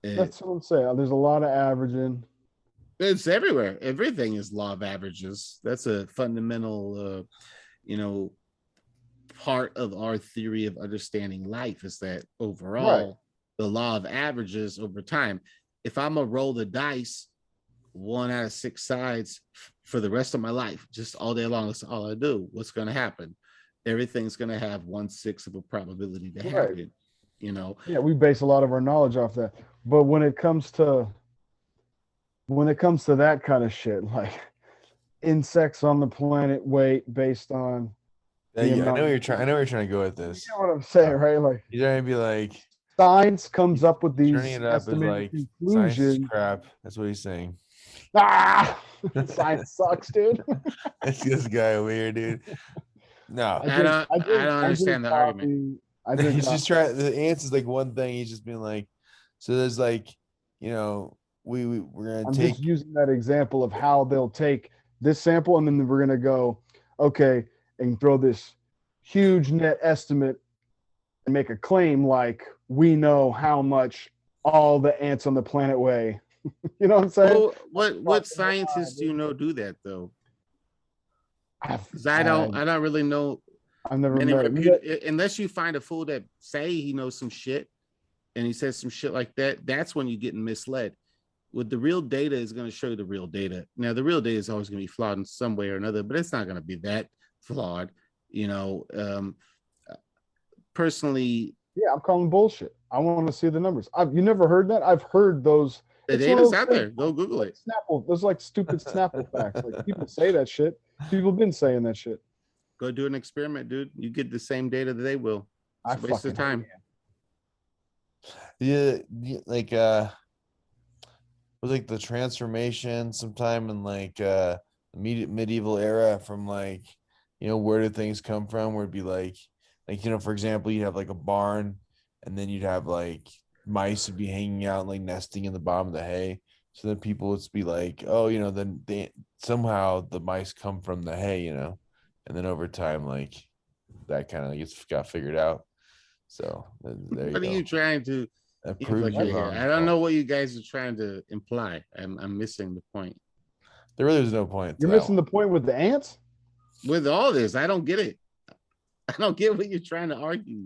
that's what I'm saying. There's a lot of averaging. It's everywhere. Everything is law of averages. That's a fundamental, part of our theory of understanding life is that overall, the law of averages over time. If I'm going to roll the dice 1 out of 6 sides for the rest of my life, just all day long, that's all I do. What's going to happen? Everything's going to have 1/6 of a probability to happen, Yeah, we base a lot of our knowledge off that. But when it comes to that kind of shit, like insects on the planet weight based on I know what you're trying. I know where you're trying to go with You this. know what I'm saying, right? Like You're trying to be like science comes up with these turning it up as estimated like science is conclusions. crap. That's what he's saying. Ah, science sucks, dude. That's this guy over here, dude. No, I don't understand the argument. he's just trying. The answer is like one thing. He's just being like, so there's like, you know, we're gonna I'm take. just using that example of how they'll take this sample and then we're gonna go, okay, and throw this huge net estimate and make a claim like we know how much all the ants on the planet weigh. You know what I'm saying? Well, what scientists do you know do that though? Because I don't really know. I've never many met unless you find a fool that say he knows some shit and he says some shit like that. That's when you're getting misled. With the real data is going to show you the real data. Now, the real data is always going to be flawed in some way or another, but it's not going to be that flawed. You know, personally, yeah, I'm calling bullshit. I want to see the numbers. You never heard that? I've heard those. The data's out there. Go Google it. Snapple. Those like stupid Snapple facts. Like people say that shit. People have been saying that shit. Go do an experiment, dude. You get the same data that they will. It's a waste of time. Yeah, like was like the transformation sometime in like the medieval era from like, you know, where did things come from? Where it'd be like, you know, for example, you'd have like a barn, and then you'd have like mice would be hanging out and like nesting in the bottom of the hay. So then people would be like, oh, you know, then somehow the mice come from the hay, you know, and then over time, like that kind of got figured out. So there what are you trying to? I don't know what you guys are trying to imply. I'm missing the point. There really is no point. You're missing the point with the ants. With all this, I don't get it. I don't get what you're trying to argue.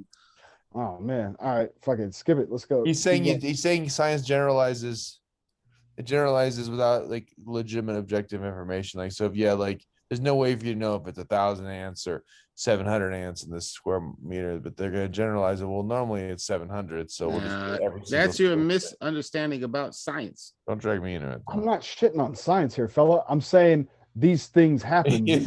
Oh man! All right, fucking skip it. Let's go. He's saying science generalizes. It generalizes without like legitimate objective information. Like, so if like there's no way for you to know if it's 1,000 ants or 700 ants in this square meter, but they're going to generalize it. Well, normally it's 700. So that's your misunderstanding about science. Don't drag me into it. I'm not shitting on science here, fella. I'm saying these things happen. With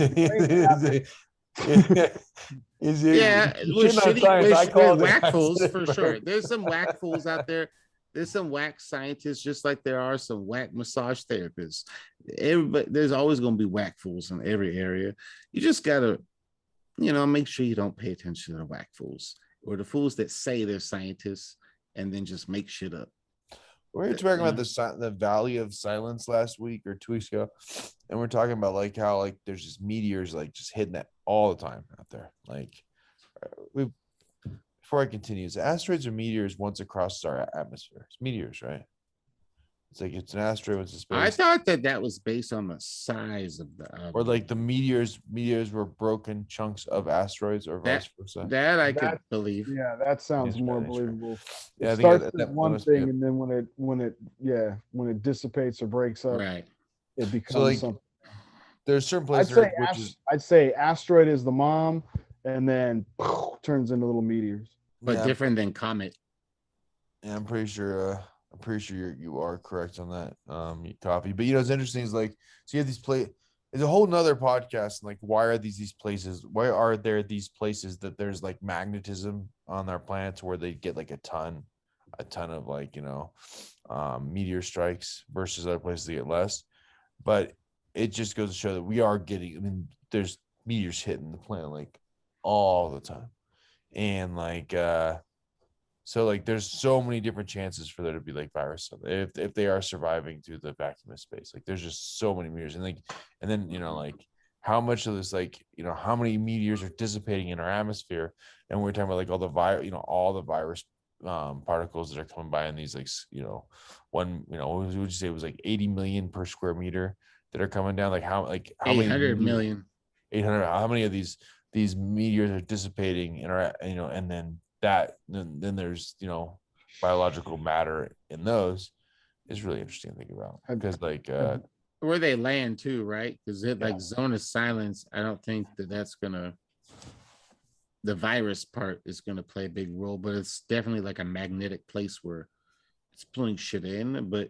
whack fools for sure. There's some whack fools out there. There's some whack scientists, just like there are some whack massage therapists. There's always going to be whack fools in every area. You just gotta, make sure you don't pay attention to the whack fools or the fools that say they're scientists and then just make shit up. We were talking about the Valley of Silence last week or 2 weeks ago, and we're talking about like how like there's just meteors like just hitting that all the time out there. Like before I continue, asteroids or meteors once across our atmosphere? It's meteors, right? It's like it's an asteroid with space. I thought that was based on the size of the or like the meteors were broken chunks of asteroids or vice versa. That I could believe. Yeah, that sounds more believable. Yeah, it starts with one thing, and then when it dissipates or breaks up, right, it becomes something. There's certain places. I'd say asteroid is the mom, and then turns into little meteors. But different than comet. Yeah, I'm pretty sure you are correct on that. Coffee. But it's interesting is like, so you have these it's a whole nother podcast. Like, why are these places? Why are there these places that there's like magnetism on our planets where they get like a ton of like, meteor strikes versus other places that get less. But it just goes to show that we are getting, there's meteors hitting the planet like all the time. And like, so like there's so many different chances for there to be like virus if they are surviving through the vacuum of space. Like there's just so many meteors, and then like how much of this, like, how many meteors are dissipating in our atmosphere. And we're talking about like all the virus particles that are coming by in these, like, what would you say it was like 80 million per square meter that are coming down. Like how many 800 million, 800, how many of these meteors are dissipating in our, and then then there's, biological matter in those. Is really interesting to think about, because like where they land too, right? Because like zone of silence, I don't think that's gonna, the virus part is gonna play a big role, but it's definitely like a magnetic place where it's pulling shit in. But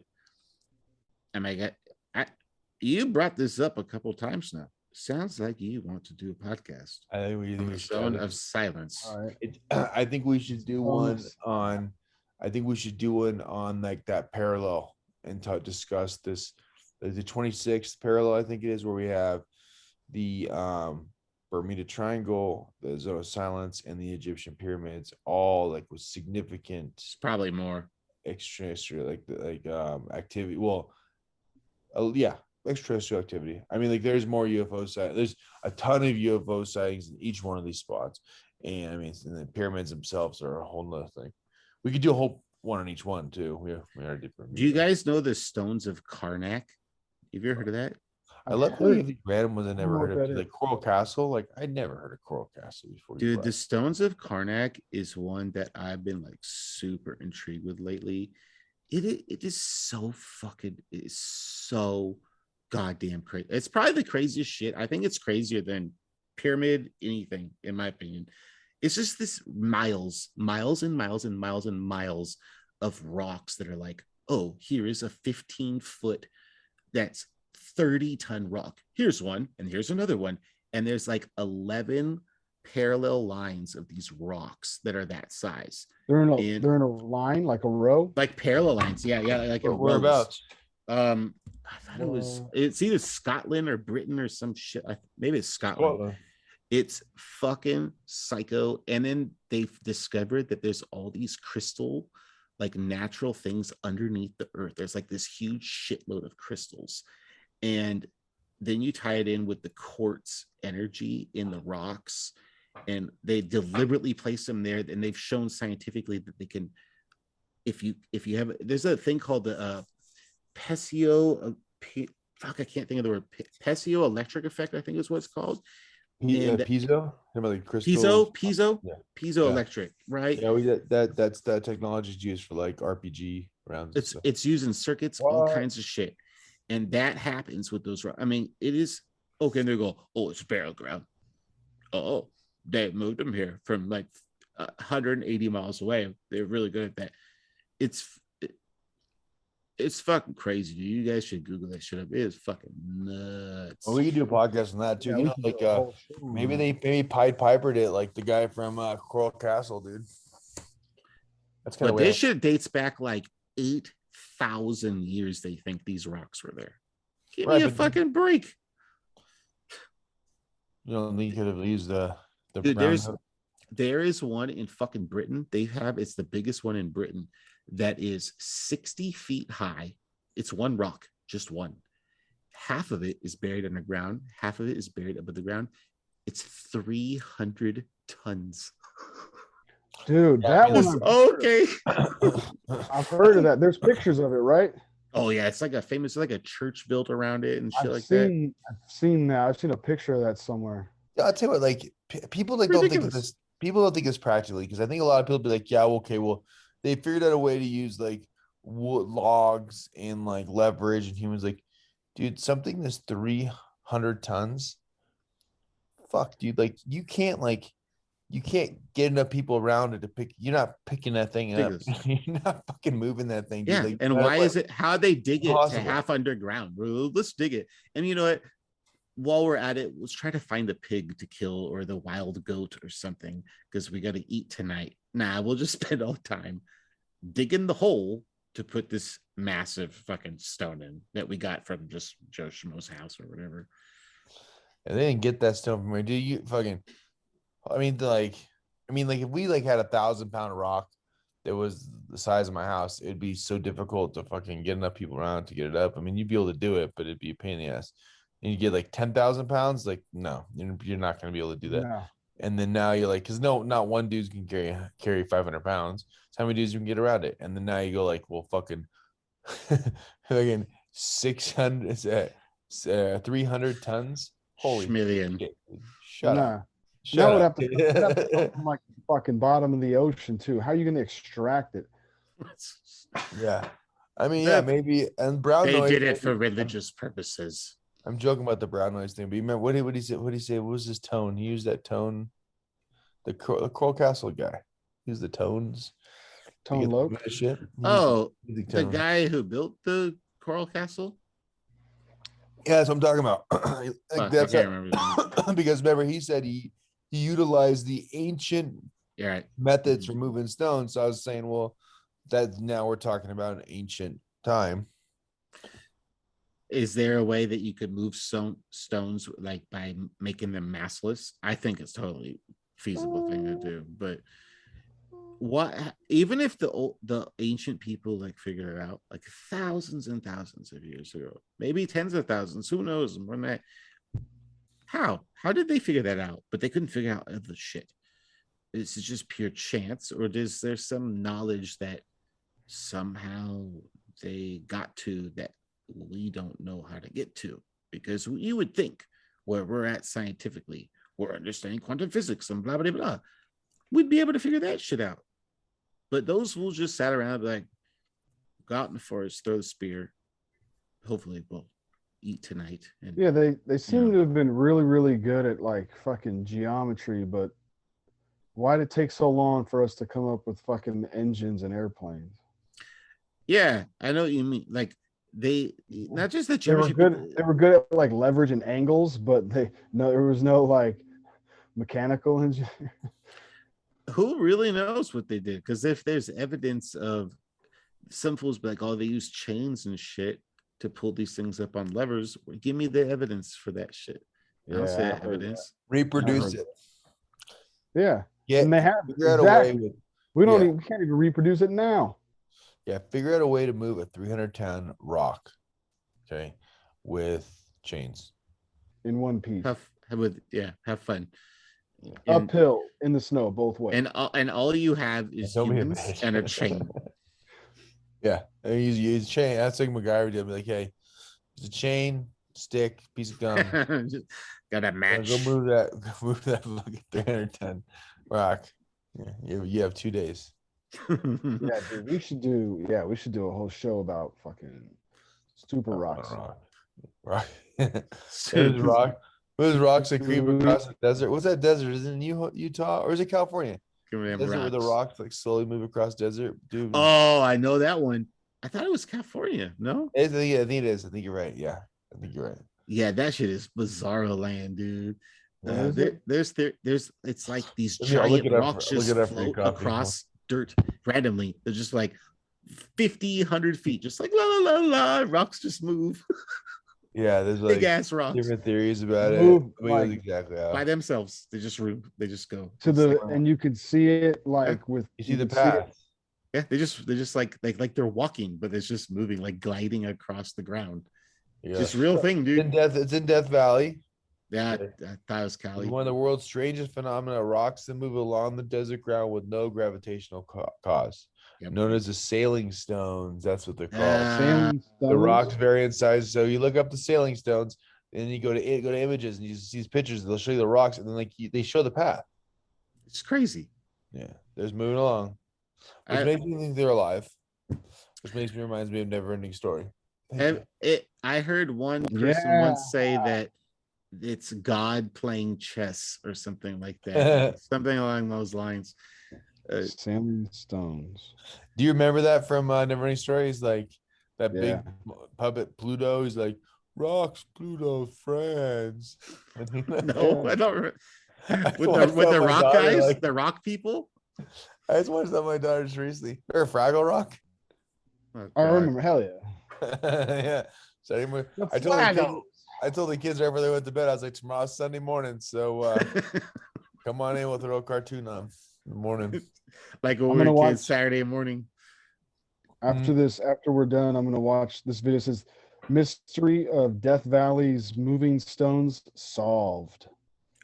you brought this up a couple times now. Sounds like you want to do a podcast I think we on the should. zone of silence. All right. I think we should do one Bonus. on. I think we should do one on like that parallel and discuss this. The 26th parallel, I think it is, where we have the Bermuda Triangle, the Zone of Silence, and the Egyptian pyramids, all like with significant It's probably more. extraterrestrial activity. Well, yeah, extraterrestrial activity. I mean, like there's more UFO sightings. There's a ton of UFO sightings in each one of these spots, and I mean, and the pyramids themselves are a whole nother thing. We could do a whole one on each one too. We already did. Do you guys know the stones of Karnak? Have you ever heard of that? I love how you have these random ones I never heard of. that Like Coral Castle. Like I'd never heard of Coral Castle before. Dude, the stones of Karnak is one that I've been like super intrigued with lately. It is so fucking, it is so goddamn crazy. It's probably the craziest shit. I think it's crazier than pyramid anything, in my opinion. It's just this miles and miles and miles and miles of rocks that are like, oh, here is a 15-foot that's 30-ton rock. Here's one, and here's another one. And there's like 11 parallel lines of these rocks that are that size. They're in a line, like a row. Like parallel lines. Yeah, like whereabouts? I thought it's either Scotland or Britain or some shit. Maybe it's Scotland. It's fucking psycho. And then they've discovered that there's all these crystal, like natural things underneath the earth. There's like this huge shitload of crystals. And then you tie it in with the quartz energy in the rocks. And they deliberately place them there. And they've shown scientifically that they can, if you have, there's a thing called the piezo electric effect, I think is what it's called. Piezo, like piezo yeah. electric, right? Yeah, that's that technology is used for like RPG rounds. It's used in circuits, all kinds of shit, and that happens with those. I mean, it is okay. And they go, oh, it's barrel ground. Oh, they moved them here from like 180 miles away. They're really good at that. It's fucking crazy. You guys should Google that shit up. It is fucking nuts. Well, we could do a podcast on that too. Yeah, maybe they Pied Pipered it like the guy from Coral Castle, dude. That's kind of this shit dates back like 8,000 years. They think these rocks were there. Give me a fucking break. You know, they could have used the dude, there is one in fucking Britain. It's the biggest one in Britain that is 60 feet high. It's one rock, just one. Half of it is buried underground. Half of it is buried above the ground. It's 300 tons. Dude, that one. Okay. I've heard of that. There's pictures of it, right? Oh yeah, it's like a church built around it and shit I've like that. I've seen that. I've seen a picture of that somewhere. Yeah, I'll tell you what, like people like don't think of this. People don't think it's practically, because I think a lot of people be like, yeah, okay, well, they figured out a way to use like wood logs and like leverage, and humans like, dude, something that's 300 tons. Fuck, dude, like you can't get enough people around it to pick. You're not picking that thing up. You're not fucking moving that thing. Yeah, like, and why is it? How they dig it to half underground? Let's dig it. And you know what? While we're at it, let's try to find the pig to kill or the wild goat or something, because we got to eat tonight. Nah, we'll just spend all time digging the hole to put this massive fucking stone in that we got from just Joe Schmo's house or whatever. And they didn't get that stone from where? Do you fucking? I mean, if we like had 1,000-pound rock that was the size of my house, it'd be so difficult to fucking get enough people around to get it up. I mean, you'd be able to do it, but it'd be a pain in the ass. And you get like 10,000 pounds, like no, you're not going to be able to do that. No. And then now you're like, because not one dude's can carry 500 pounds. So how many dudes you can get around it? And then now you go like, well, fucking 600, 300 tons. Holy million! Shut up. That would have to come from like the fucking bottom of the ocean too. How are you going to extract it? Yeah, I mean, yeah, maybe. And brown noise. They did it for religious purposes. I'm joking about the brown noise thing, but you remember what did he say? What did he say? What was his tone? He used that tone. The Coral Castle guy. He used the tones. Tone low. Oh, the guy who built the Coral Castle. Yeah, that's what I'm talking about. Fuck, I That's can't remember. because remember he said he utilized the ancient You're right. methods for moving stones. So I was saying, well, that now we're talking about an ancient time. Is there a way that you could move stones like by making them massless? I think it's totally feasible thing to do. But what, even if the ancient people like figured it out like thousands and thousands of years ago, maybe tens of thousands, who knows? When that, how did they figure that out? But they couldn't figure out other shit. Is it just pure chance, or is there some knowledge that somehow they got to that we don't know how to get to? Because you would think where we're at scientifically, we're understanding quantum physics and blah blah blah, we'd be able to figure that shit out. But those fools just sat around like, go out in the forest, throw the spear, hopefully we'll eat tonight. And Yeah, they seem to have been really, really good at like fucking geometry, but why did it take so long for us to come up with fucking engines and airplanes? yeah, I know what you mean. Like they, not just the They were geometry, good. They were good at like leverage and angles, but there was no like mechanical engine. who really knows what they did? Because if there's evidence of, some fools be like, oh, they use chains and shit to pull these things up on levers. Give me the evidence for that shit. I don't see Yeah, that evidence. Reproduce it. Yeah, Yeah, and they have figure out a way exactly. with, We don't yeah. even, we can't even reproduce it now. Yeah, figure out a way to move a 300-ton rock, okay, with chains. In one piece, Have fun. uphill in the snow both ways. And all you have is Don't be a humans bitch. and a chain. Yeah, and use chain. That's like MacGyver did. Be like, hey, there's a chain, stick, piece of gum. Just got a match. Go move that. Go move that fucking 300-ton rock. Yeah, you have 2 days. Yeah, dude, we should do a whole show about fucking super rocks. Rock. There's rock. Those rocks that creep across the desert. What's that desert? Is it in Utah or is it California? Desert where the rocks like slowly move across desert, dude. Oh, I know that one. I thought it was California. No, I think it is. I think you're right. Yeah, I think you're right. yeah, that shit is bizarro land, dude. There's it's like these giant rocks just float across dirt randomly. They're just like 50, 100 feet, just like la la la la. Rocks just move. Yeah, there's like big ass rocks. different theories about Move, it. like, exactly by themselves. They just go to the and you could see it like with you see the could see it. path. yeah, they just like they're walking, but it's just moving, like gliding across the ground. Yeah. Just real thing, dude. It's in Death Valley. Yeah, I thought it was Cali. It's one of the world's strangest phenomena. Rocks that move along the desert ground with no gravitational cause. Yep. Known as the sailing stones. That's what they're called. Sailing The stones. rocks vary in size. So you look up the sailing stones, and you go to images, and you see these pictures. They'll show you the rocks, and then they show the path. It's crazy. Yeah, they're just moving along, which makes me think they're alive. Which reminds me of Never-Ending Story. I heard one person once say that it's God playing chess or something like that. Something along those lines. Sailing stones. Do you remember that from Never-Ending Story? He's like that big Yeah. puppet Pluto. He's like, rocks, Pluto, friends. No, I don't remember. With watched the my rock daughter, guys, like- the rock people. I just watched that with my daughter just recently. Or Fraggle Rock. Oh, I God. remember. Hell yeah. Yeah. So anyway, I told the kids right before they went to bed, I was like, tomorrow's Sunday morning. So come on in, we'll throw a cartoon on in the morning. Like when I'm we gonna were kids, watch- Saturday morning. After this, after we're done, I'm gonna watch this video. It says Mystery of Death Valley's Moving Stones Solved.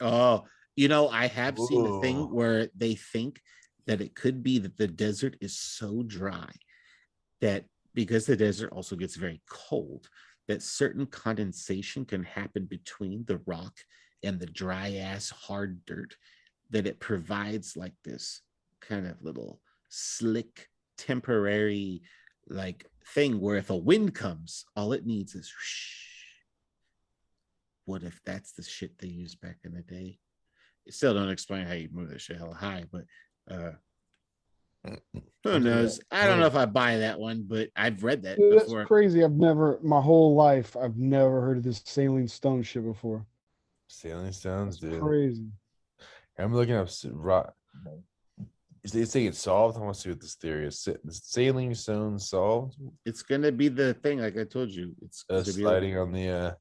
Oh, I have seen a thing where they think that it could be that the desert is so dry that because the desert also gets very cold, that certain condensation can happen between the rock and the dry ass hard dirt, that it provides like this kind of little slick temporary like thing where if a wind comes, all it needs is whoosh. What if that's the shit they used back in the day? It still don't explain how you move that shit hella high, but Who knows? I don't know if I buy that one, but I've read that Dude, that's before. crazy. My whole life, I've never heard of this saline stone shit before. Sailing stones, That's dude. crazy. I'm looking up rock. They say it's solved. I want to see what this theory is. Sailing stone solved. It's gonna be the thing, like I told you. It's gonna be Sliding on the.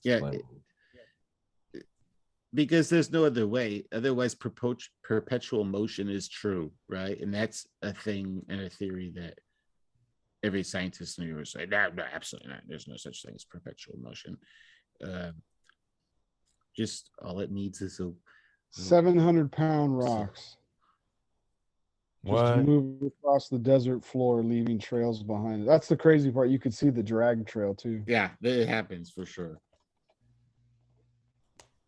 yeah, because there's no other way. Otherwise, perpetual motion is true, right? And that's a thing and a theory that every scientist knew would say, no, absolutely not. There's no such thing as perpetual motion. Just all it needs is a 700-pound rocks. What? Just move across the desert floor, leaving trails behind it. That's the crazy part. You could see the drag trail too. Yeah, it happens for sure.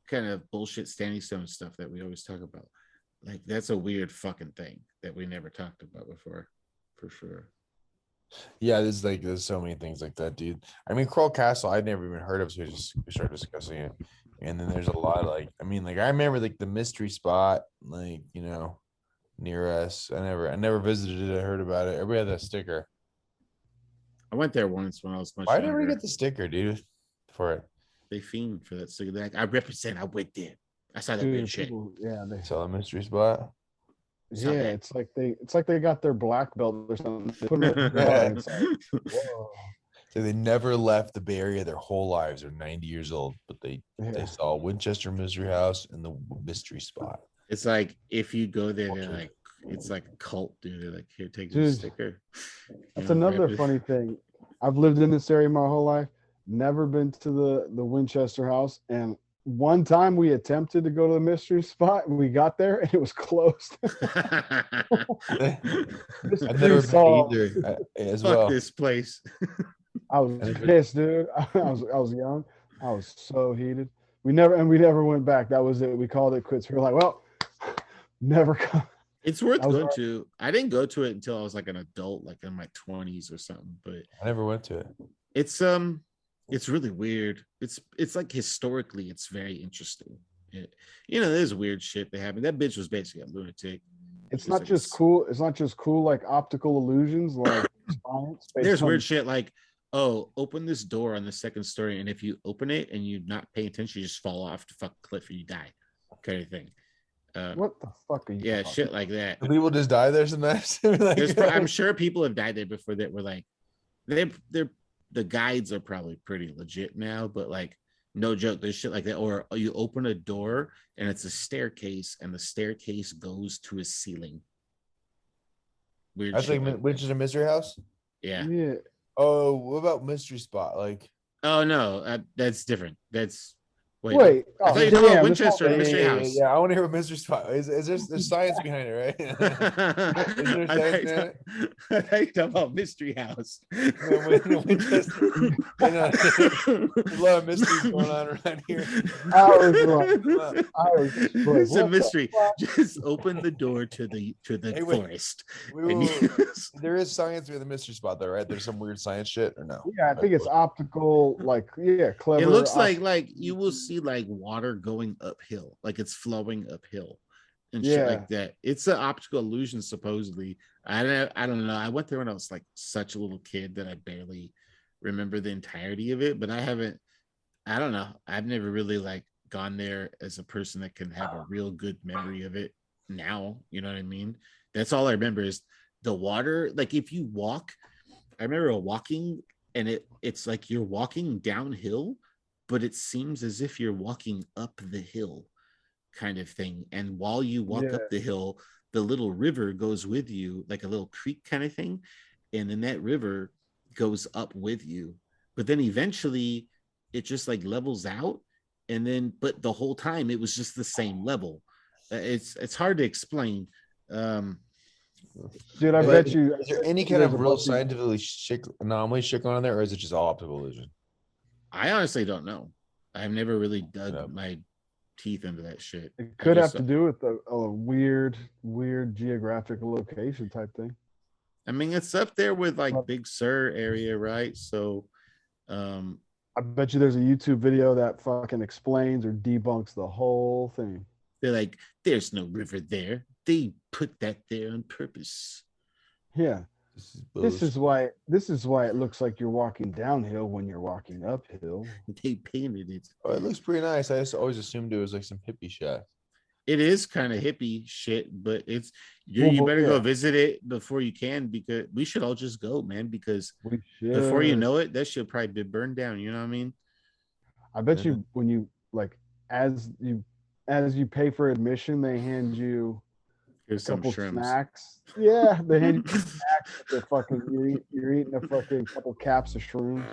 Kind of bullshit standing stone stuff that we always talk about. Like, that's a weird fucking thing that we never talked about before, for sure. Yeah, there's so many things like that, dude. I mean, Kroll Castle, I'd never even heard of, so we started discussing it. And then there's a lot of I remember the mystery spot, near us. I never visited it. I heard about it. Everybody had that sticker. I went there once when I was much Why younger. did we get the sticker, dude? For it. They fiend for that sticker. Like, I represent. I went there. I saw that Dude, weird shit. people, yeah, they Saw a mystery spot. Saw yeah, that. it's like they got their black belt or something. They put it in the car, it's like, whoa. So they never left the Bay Area their whole lives. They're 90 years old, but they saw Winchester Mystery House and the mystery spot. It's like if you go there, they're like, it's like a cult, dude. They're like, here, take this sticker. That's another funny thing. I've lived in this area my whole life. Never been to the Winchester House, and one time we attempted to go to the mystery spot and we got there and it was closed. I've never been either as Fuck well. this place. I was pissed, dude. I was young. I was so heated. We never went back. That was it. We called it quits. We were like, well, never come. It's worth going to. I didn't go to it until I was like an adult, like in my 20s or something. But I never went to it. It's really weird. It's like historically, it's very interesting. There's weird shit that happened. That bitch was basically a lunatic. It's not just cool. It's not just cool like optical illusions, like science. There's weird shit like, oh, open this door on the second story, and if you open it and you not pay attention, you just fall off the fucking cliff and you die, kind of thing. What the fuck are you? Yeah, shit like that. People just die there sometimes. I'm sure people have died there before that were like, the guides are probably pretty legit now, but like, no joke, there's shit like that. Or you open a door and it's a staircase, and the staircase goes to a ceiling. Weird. That's shit like Winchester Mystery House. Yeah. Yeah. Oh, what about Mystery Spot? Like, oh no, that's different. That's wait. I Oh, thought you were talking about Winchester Mystery House. Yeah, I want to hear what Mystery Spot is. There's science behind it, right? Is there science behind it? I thought you were talking about Mystery House. Winchester. There's a lot of mysteries going on around here. It's a mystery. Just open the door to the forest. There is science with the Mystery Spot, though, right? There's some weird science shit, or no? Yeah, I think it's optical, clever. It looks like you will see like water going uphill, like it's flowing uphill and shit like that. It's an optical illusion, supposedly. I don't know. I went there when I was like such a little kid that I barely remember the entirety of it, but I don't know. I've never really like gone there as a person that can have a real good memory of it now. You know what I mean? That's all I remember is the water. Like if you walk, I remember walking and it's like you're walking downhill, but it seems as if you're walking up the hill kind of thing. And while you walk up the hill, the little river goes with you, like a little creek kind of thing. And then that river goes up with you. But then eventually it just like levels out. And then, but the whole time it was just the same level. It's hard to explain. Dude, I bet you. Is there any kind of real scientifically anomaly shit going on there, or is it just all optical illusion? I honestly don't know. I've never really dug my teeth into that shit. It could have to do with a weird geographic location type thing. I mean, it's up there with like Big Sur area, right? So, I bet you there's a YouTube video that fucking explains or debunks the whole thing. They're like, there's no river there. They put that there on purpose. Yeah. This This is is why it looks like you're walking downhill when you're walking uphill. They painted it. Oh, it looks pretty nice. I just always assumed it was like some hippie shack. It is kind of hippie shit, but it's Well, you better yeah. go visit it before you can, because we should all just go, man, because We should. before you know it, that shit probably be burned down. You know what I mean? I bet you when you like as you pay for admission, they hand you Here's a some couple shrimps. snacks. Yeah, they hand you snacks. The fucking you're eating a fucking couple caps of shrooms.